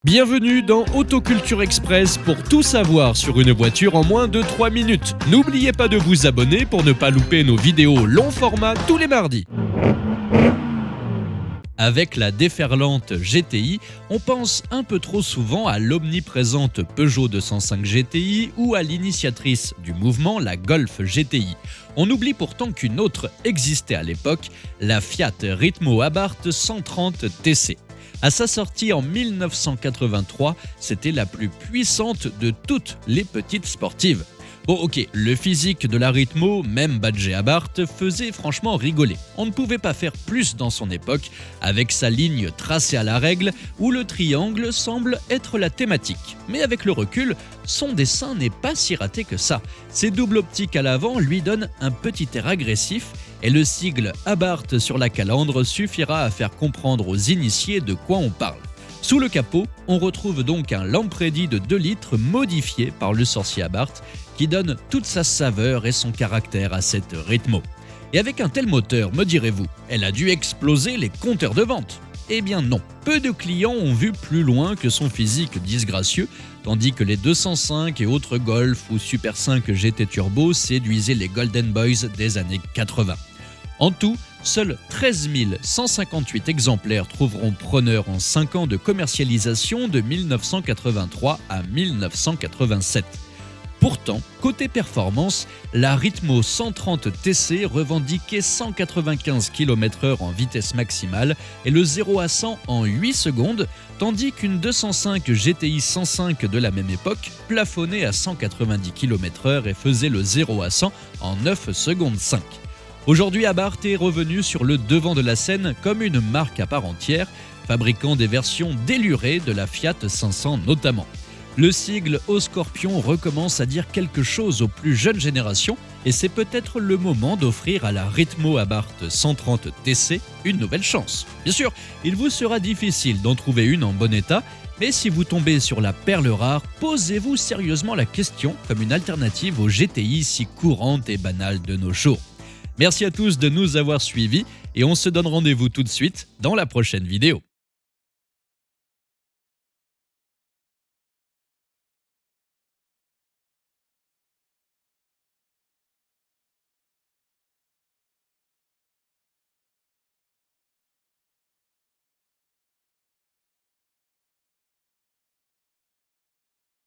Bienvenue dans Autoculture Express pour tout savoir sur une voiture en moins de 3 minutes. N'oubliez pas de vous abonner pour ne pas louper nos vidéos long format tous les mardis. Avec la déferlante GTI, on pense un peu trop souvent à l'omniprésente Peugeot 205 GTI ou à l'initiatrice du mouvement, la Golf GTI. On oublie pourtant qu'une autre existait à l'époque, la Fiat Ritmo Abarth 130 TC. À sa sortie en 1983, c'était la plus puissante de toutes les petites sportives. Bon ok, le physique de la Ritmo, même badgée Abarth, faisait franchement rigoler. On ne pouvait pas faire plus dans son époque, avec sa ligne tracée à la règle, où le triangle semble être la thématique. Mais avec le recul, son dessin n'est pas si raté que ça. Ses doubles optiques à l'avant lui donnent un petit air agressif, et le sigle Abarth sur la calandre suffira à faire comprendre aux initiés de quoi on parle. Sous le capot, on retrouve donc un Lampredi de 2 litres modifié par le sorcier Abarth qui donne toute sa saveur et son caractère à cette Ritmo. Et avec un tel moteur, me direz-vous, elle a dû exploser les compteurs de vente? Eh bien non, peu de clients ont vu plus loin que son physique disgracieux, tandis que les 205 et autres Golf ou Super 5 GT Turbo séduisaient les Golden Boys des années 80. En tout, seuls 13 158 exemplaires trouveront preneur en 5 ans de commercialisation de 1983 à 1987. Pourtant, côté performance, la Ritmo 130 TC revendiquait 195 km/h en vitesse maximale et le 0 à 100 en 8 secondes, tandis qu'une 205 GTI 105 de la même époque plafonnait à 190 km/h et faisait le 0 à 100 en 9 secondes 5. Aujourd'hui, Abarth est revenu sur le devant de la scène comme une marque à part entière, fabriquant des versions délurées de la Fiat 500 notamment. Le sigle au scorpion recommence à dire quelque chose aux plus jeunes générations et c'est peut-être le moment d'offrir à la Ritmo Abarth 130 TC une nouvelle chance. Bien sûr, il vous sera difficile d'en trouver une en bon état, mais si vous tombez sur la perle rare, posez-vous sérieusement la question comme une alternative aux GTI si courantes et banales de nos jours. Merci à tous de nous avoir suivis et on se donne rendez-vous tout de suite dans la prochaine vidéo.